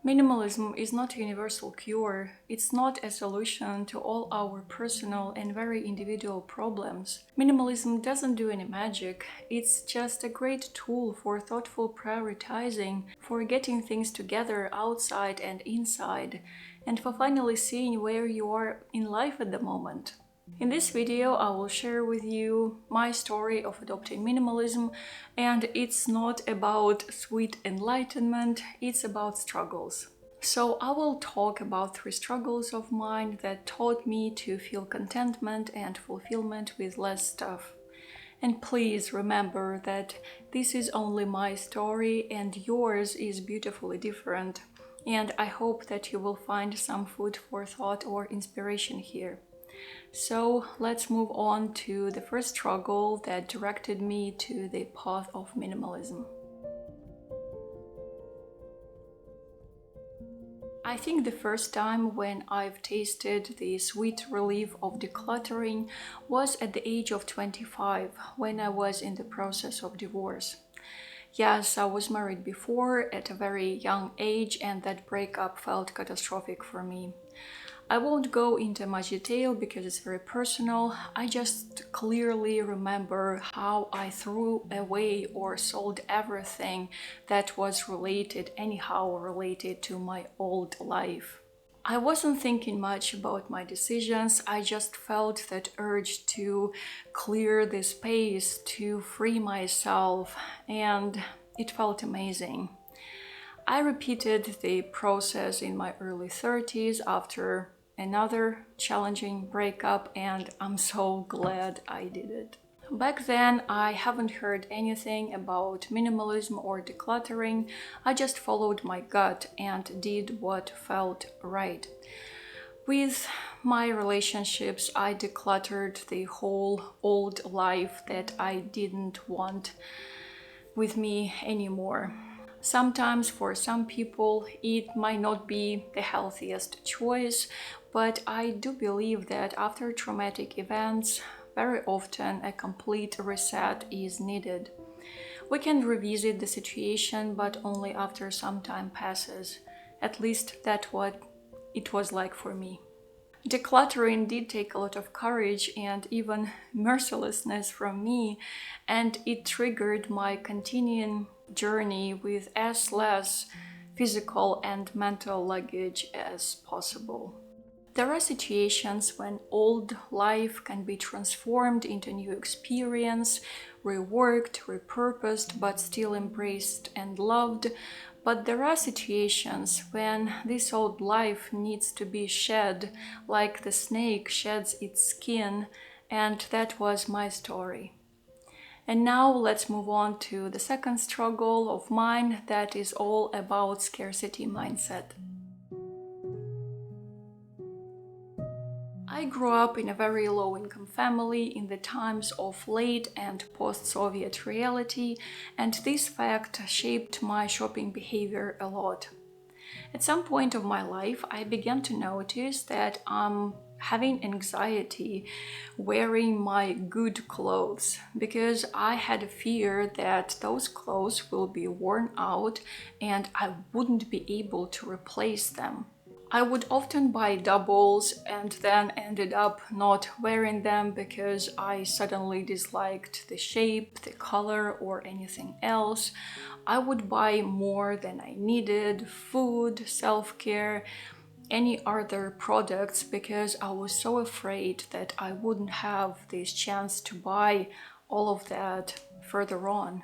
Minimalism is not a universal cure. It's not a solution to all our personal and very individual problems. Minimalism doesn't do any magic. It's just a great tool for thoughtful prioritizing, for getting things together outside and inside, and for finally seeing where you are in life at the moment. In this video, I will share with you my story of adopting minimalism, and it's not about sweet enlightenment, it's about struggles. So I will talk about 3 struggles of mine that taught me to feel contentment and fulfillment with less stuff. And please remember that this is only my story and yours is beautifully different. And I hope that you will find some food for thought or inspiration here. So let's move on to the first struggle that directed me to the path of minimalism. I think the first time when I've tasted the sweet relief of decluttering was at the age of 25, when I was in the process of divorce. Yes, I was married before at a very young age, and that breakup felt catastrophic for me. I won't go into much detail because it's very personal. I just clearly remember how I threw away or sold everything that was anyhow related to my old life. I wasn't thinking much about my decisions. I just felt that urge to clear the space, to free myself, and it felt amazing. I repeated the process in my early 30s after another challenging breakup, and I'm so glad I did it. Back then, I haven't heard anything about minimalism or decluttering. I just followed my gut and did what felt right. With my relationships, I decluttered the whole old life that I didn't want with me anymore. Sometimes for some people it might not be the healthiest choice, but I do believe that after traumatic events, very often a complete reset is needed. We can revisit the situation, but only after some time passes. At least that's what it was like for me. Decluttering did take a lot of courage and even mercilessness from me, and it triggered my continuing journey with as less physical and mental luggage as possible. There are situations when old life can be transformed into new experience, reworked, repurposed, but still embraced and loved. But there are situations when this old life needs to be shed, like the snake sheds its skin, and that was my story. And now let's move on to the second struggle of mine that is all about scarcity mindset. I grew up in a very low-income family in the times of late and post-Soviet reality, and this fact shaped my shopping behavior a lot. At some point of my life, I began to notice that I'm having anxiety wearing my good clothes because I had a fear that those clothes will be worn out and I wouldn't be able to replace them. I would often buy doubles and then ended up not wearing them because I suddenly disliked the shape, the color, or anything else. I would buy more than I needed, food, self-care, any other products because I was so afraid that I wouldn't have this chance to buy all of that further on.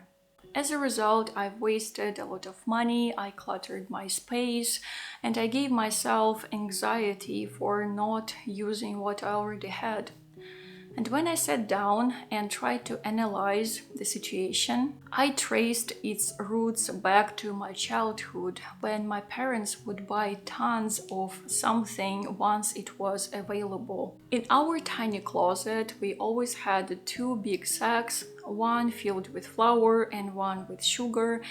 As a result, I've wasted a lot of money, I cluttered my space, and I gave myself anxiety for not using what I already had. And when I sat down and tried to analyze the situation, I traced its roots back to my childhood, when my parents would buy tons of something once it was available. In our tiny closet, we always had 2 big sacks, one filled with flour and one with sugar.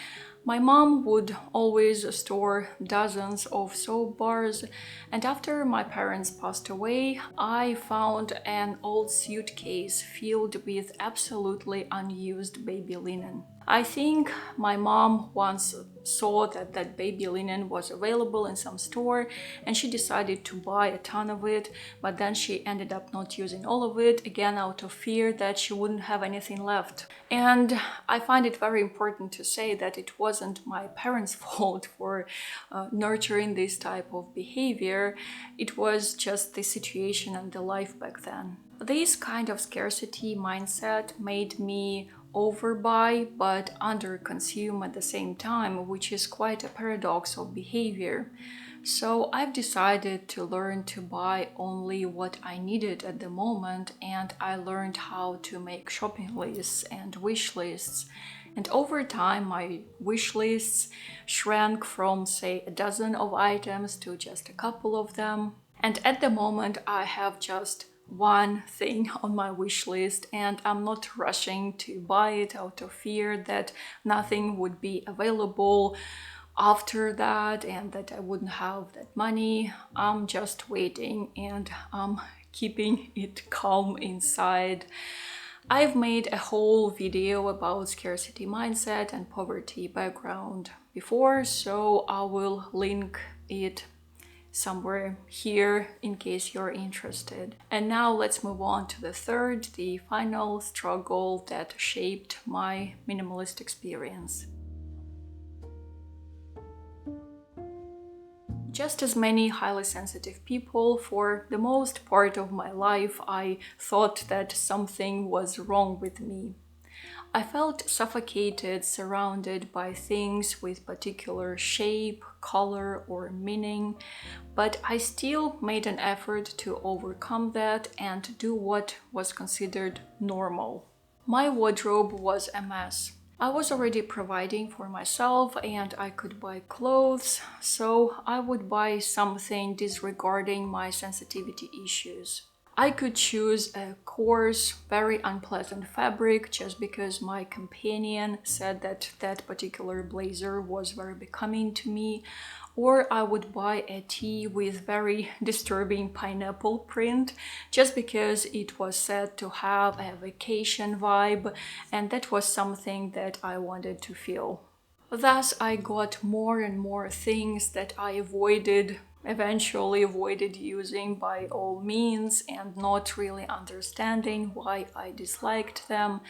My mom would always store dozens of soap bars, and after my parents passed away, I found an old suitcase filled with absolutely unused baby linen. I think my mom once saw that baby linen was available in some store and she decided to buy a ton of it, but then she ended up not using all of it, again out of fear that she wouldn't have anything left. And I find it very important to say that it wasn't my parents' fault for nurturing this type of behavior. It was just the situation and the life back then. This kind of scarcity mindset made me overbuy but underconsume at the same time, which is quite a paradox of behavior. So I've decided to learn to buy only what I needed at the moment, and I learned how to make shopping lists and wish lists. And over time, my wish lists shrank from, say, a dozen of items to just a couple of them. And at the moment, I have just one thing on my wish list, and I'm not rushing to buy it out of fear that nothing would be available after that and that I wouldn't have that money. I'm just waiting and I'm keeping it calm inside. I've made a whole video about scarcity mindset and poverty background before, so I will link it somewhere here in case you're interested. And now let's move on to the third, the final struggle that shaped my minimalist experience. Just as many highly sensitive people, for the most part of my life, I thought that something was wrong with me. I felt suffocated, surrounded by things with particular shape, color, or meaning, but I still made an effort to overcome that and do what was considered normal. My wardrobe was a mess. I was already providing for myself and I could buy clothes, so I would buy something disregarding my sensitivity issues. I could choose a coarse, very unpleasant fabric just because my companion said that that particular blazer was very becoming to me, or I would buy a tee with very disturbing pineapple print just because it was said to have a vacation vibe, and that was something that I wanted to feel. Thus, I got more and more things that I eventually avoided using by all means and not really understanding why I disliked them.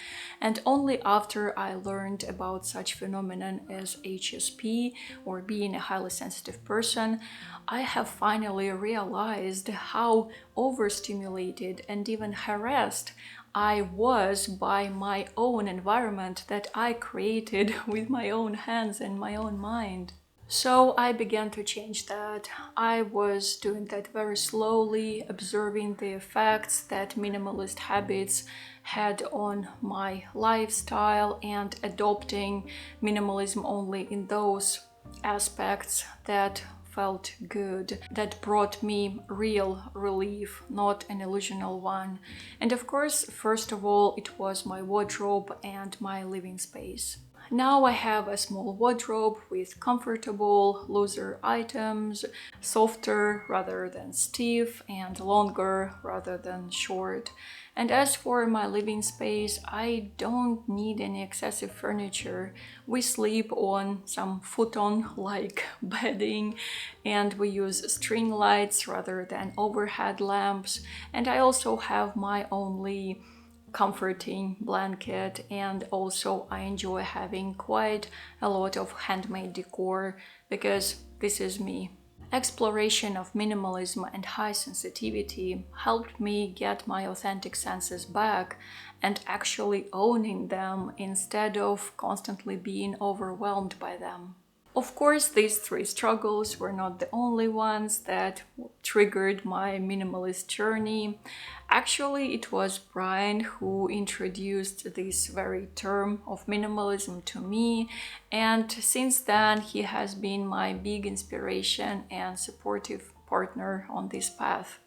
And only after I learned about such phenomenon as HSP, or being a highly sensitive person, I have finally realized how overstimulated and even harassed I was by my own environment that I created with my own hands and my own mind. So I began to change that. I was doing that very slowly, observing the effects that minimalist habits had on my lifestyle and adopting minimalism only in those aspects that felt good, that brought me real relief, not an illusional one. And of course, first of all, it was my wardrobe and my living space. Now I have a small wardrobe with comfortable, looser items, softer rather than stiff, and longer rather than short. And as for my living space, I don't need any excessive furniture. We sleep on some futon-like bedding, and we use string lights rather than overhead lamps. And I also have my only comforting blanket, and also I enjoy having quite a lot of handmade decor because this is me. Exploration of minimalism and high sensitivity helped me get my authentic senses back and actually owning them instead of constantly being overwhelmed by them. Of course, these three struggles were not the only ones that triggered my minimalist journey. Actually, it was Brian who introduced this very term of minimalism to me, and since then he has been my big inspiration and supportive partner on this path.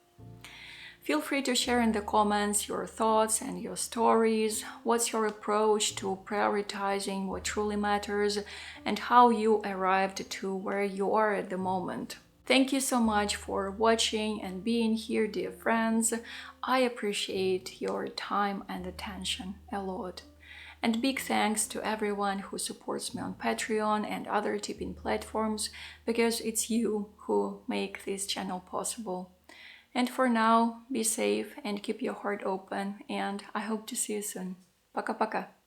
Feel free to share in the comments your thoughts and your stories. What's your approach to prioritizing what truly matters and how you arrived to where you are at the moment? Thank you so much for watching and being here, dear friends. I appreciate your time and attention a lot. And big thanks to everyone who supports me on Patreon and other tipping platforms, because it's you who make this channel possible. And for now, be safe and keep your heart open, and I hope to see you soon. Пока-пока.